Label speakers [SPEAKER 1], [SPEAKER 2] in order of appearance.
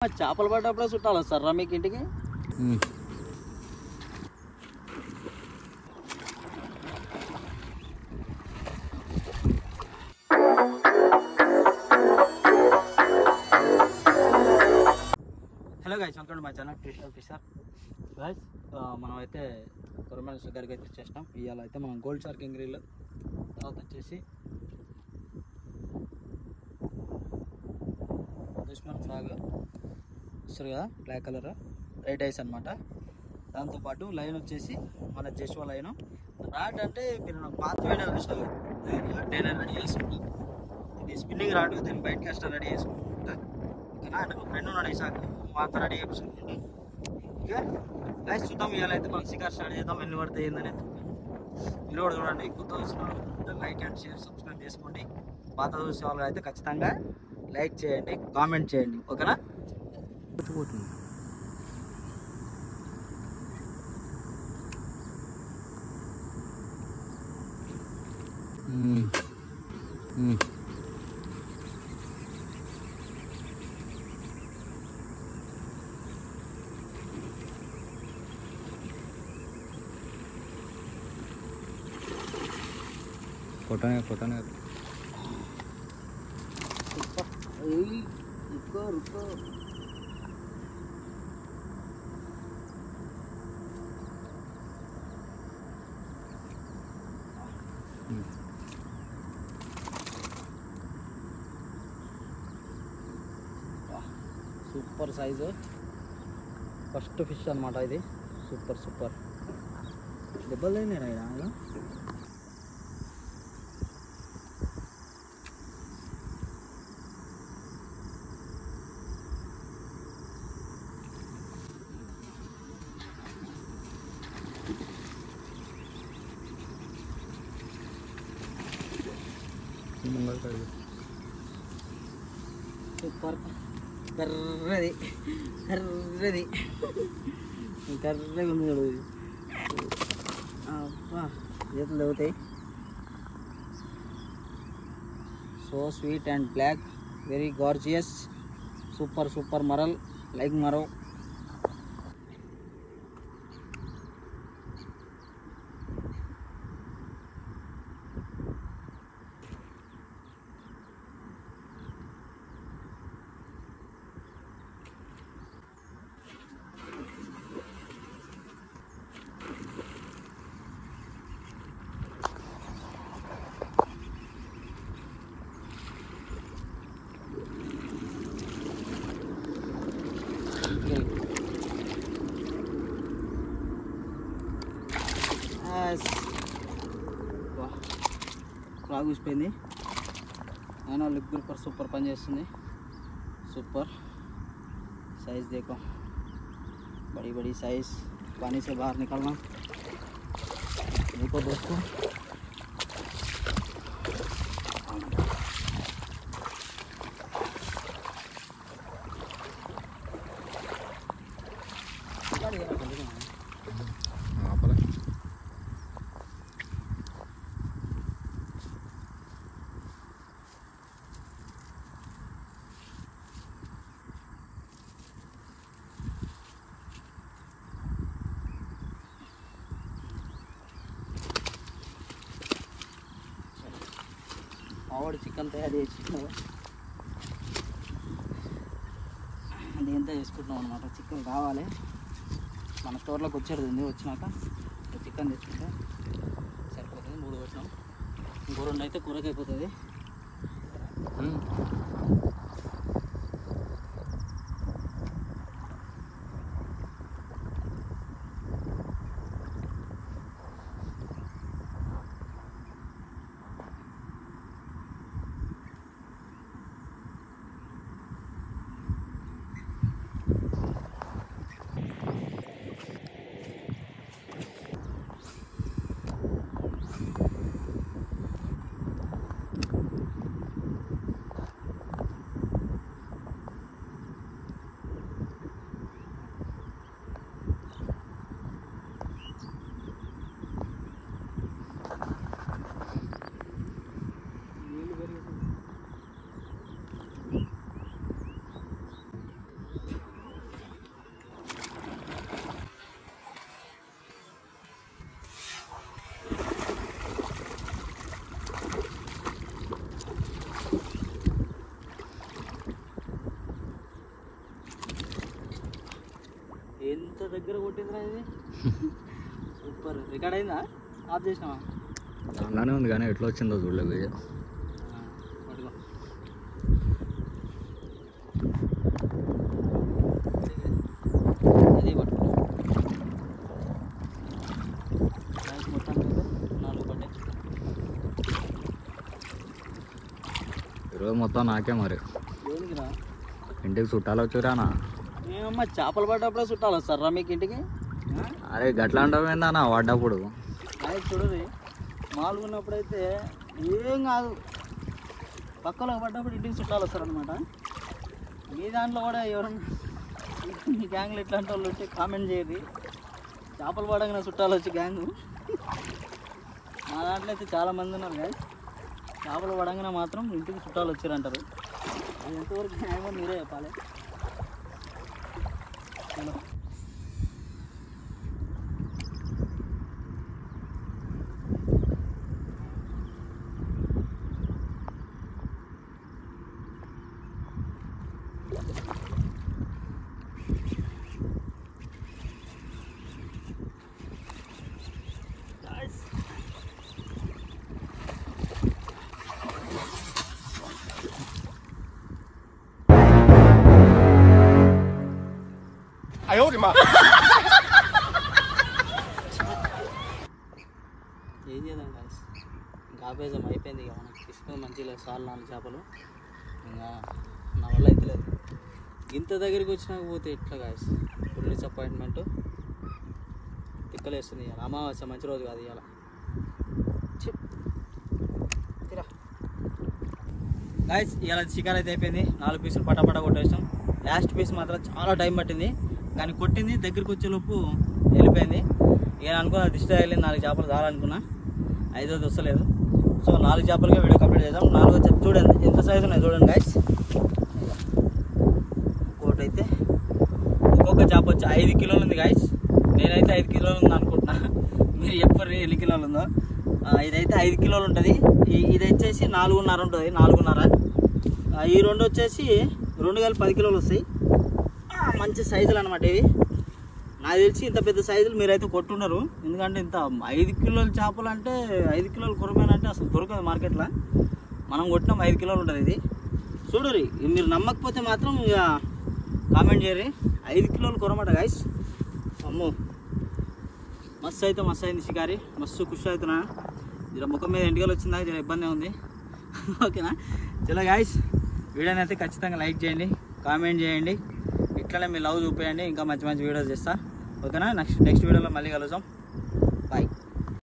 [SPEAKER 1] చేపలు పడ్డప్పుడే చుట్టాలు వస్తారా మీకు ఇంటికి? Hello guys, welcome to my channel Fisher Fisher. Guys, మనం అయితే కొరమేల దగ్గరికి అయితే వచ్చేసినాం. ఇవాళ అయితే మనం గోల్డ్ షార్క్ ఎంగ్రీలు, తర్వాత వచ్చేసి దుష్మన్ ఫ్రాగ్ వస్తారు కదా, బ్లాక్ కలర్ రెడ్ ఐస్ అనమాట. దాంతోపాటు లైన్ వచ్చేసి మన జెస్వా లైన్. రాడ్ అంటే మీరు నాకు పాత వీడియో చూసారు, నేను రెడీ చేసుకుంటాను. ఇది స్పిన్నింగ్ రాడ్, దీన్ని బయట కాస్టర్ రెడీ చేసుకుంటా. ఓకేనా, నాకు ఫ్రెండ్ ఉన్నాడు ఈసారి, మాతో రెడీ చేసుకుంటాను. ఓకే గైస్, చూద్దాం. ఇవాళ అయితే మనం షికార్ స్టార్ట్ చేద్దాం. ఎన్ని పడితే ఏందని మీరు కూడా చూడండి. కొత్త చూసిన లైక్ అండ్ షేర్ సబ్స్క్రైబ్ చేసుకోండి. పాత చూసే వాళ్ళు అయితే ఖచ్చితంగా లైక్ చేయండి, కామెంట్ చేయండి. ఓకేనా?
[SPEAKER 2] కొట్టనే
[SPEAKER 1] रुको रुको సూపర్ సైజు ఫస్ట్ ఫిష్ అన్నమాట ఇది. సూపర్ సూపర్ దెబ్బలు అయినా సూపర్ కర్రది కర్రది కర్రగా ఉంది చూడు. ఇది అబ్బా, చేతులు అవుతాయి. So sweet and black, very gorgeous, super super మరల్ లైక్ మరో. ఫ్రాగ్ ఊసిపోయింది. అయినా లిప్ గ్రిప్పర్ సూపర్ పని చేస్తుంది. సూపర్ साइज देखो, बड़ी बड़ी साइज. पानी से बाहर निकलना देखो दोस्तों. ఆవిడ చికెన్ తయారు చేసుకున్నాం, దీంతో చేసుకుంటున్నాం అనమాట. చికెన్ కావాలి, మన స్టోర్లోకి వచ్చేది వచ్చినాక చికెన్ తెచ్చుకుంటే సరిపోతుంది. 3 వచ్చినాం, ఇంకో 2 అయితే కూరకి అయిపోతుంది. ఎంత దగ్గర కొట్టిందిరా ఇది. సూపర్. రికార్డ్ అయిందా? ఆఫ్ చేసినావా?
[SPEAKER 2] దానిలోనే ఉంది కానీ ఎట్లా వచ్చిందో చూడలేదు.
[SPEAKER 1] పట్టుకో. అది పట్టుకో. మొత్తానికి 4 పడ్డాయి.
[SPEAKER 2] ఈరోజు మొత్తం నాకే మరి.
[SPEAKER 1] దేనికిరా?
[SPEAKER 2] ఇంటికి చుట్టాలు వచ్చారానా?
[SPEAKER 1] ఏమమ్మా చేపలు పడ్డప్పుడే చుట్టాలు వస్తారా మీకు ఇంటికి?
[SPEAKER 2] అరే గట్లా అంటావేందన్నా పడ్డప్పుడు?
[SPEAKER 1] అది చూడదు. మామూలుగా ఉన్నప్పుడైతే ఏం కాదు, పక్కలో పడ్డప్పుడు ఇంటికి చుట్టాలు వస్తారనమాట. మీ దాంట్లో కూడా ఎవరన్నా మీ గ్యాంగ్లో ఎట్లాంటి వాళ్ళు వచ్చి కామెంట్ చేయరు. చేపలు పడగానే చుట్టాలు వచ్చి గ్యాంగు. మా దాంట్లో అయితే చాలామంది ఉన్నారు కానీ చేపలు పడగానే మాత్రం ఇంటికి చుట్టాలు వచ్చారంటారు. అది ఎంతవరకు న్యాయమో మీరే చెప్పాలి. చలో. ఏం చేద్దాం గాయస్, ఇంకా ఆపేసాం, అయిపోయింది. ఇక మనకి తీసుకుని మంచిగా సార్లు 4 చేపలు ఇంకా నా వల్ల అయితే లేదు. ఇంత దగ్గరికి వచ్చినాక పోతే ఎట్లా గాయస్, ఫుల్ డిసప్పాయింట్మెంట్. తిక్కలేస్తుంది. ఇవాళ అమావాస్య, మంచి రోజు కాదు ఇవాళ. గాయస్ ఇవాళ చికెన్ అయితే అయిపోయింది. 4 పీసులు పటాపట కొట్టేసాం. లాస్ట్ పీస్ మాత్రం చాలా టైం పట్టింది, కానీ కొట్టింది దగ్గరికి వచ్చేలోపు వెళ్ళిపోయింది. ఇక అనుకున్నా దిష్టి వెళ్ళింది, 4 చేపలు చాలనుకున్నా, 5వది వస్తలేదు. సో 4 చేపలకే వీడియో కంప్లీట్ చేద్దాం. 4వ చేప చూడండి ఎంత సైజు ఉన్నాయి చూడండి గాయస్. ఇంకోటి అయితే ఒక్కొక్క చేప వచ్చి 5 కిలోలు ఉంది గాయస్. నేనైతే 5 కిలోలు ఉంది అనుకుంటున్నా, మీరు చెప్పరు ఎన్ని కిలోలు ఉందో. ఇదైతే 5 కిలోలు ఉంటుంది. ఇది వచ్చేసి 4.5 ఉంటుంది, 4.5. ఈ 2 వచ్చేసి 2 కలిపి 10 కిలోలు వస్తాయి. మంచి సైజులు అనమాట ఇవి. నాకు తెలిసి ఇంత పెద్ద సైజులు మీరైతే కొట్టున్నారు, ఎందుకంటే ఇంత 5 కిలోల చేపలు అంటే 5 కిలోల కొరమేన అంటే అసలు దొరకదు మార్కెట్లో. మనం కొట్టినాం 5 కిలోలు ఉంటుంది ఇది. చూడరి, మీరు నమ్మకపోతే మాత్రం ఇక కామెంట్ చేయరు. 5 కిలోల కొరమాట గాయస్. అమ్మో మస్తు అయితే మస్తు అయింది షికారి, మస్తు ఖుషి అవుతున్నా. ఇలా ముఖం మీద ఎంటికలు వచ్చిందా, ఇలా ఇబ్బంది ఉంది. ఓకేనా, చలో గాయస్, వీడియోని అయితే ఖచ్చితంగా లైక్ చేయండి, కామెంట్ చేయండి, ఇట్లనే మీ లవ్ చూపేయండి. ఇంకా మంచి మంచి వీడియోస్ చేస్తా. ఓకేనా, నెక్స్ట్ వీడియోలో మళ్ళీ కలుద్దాం.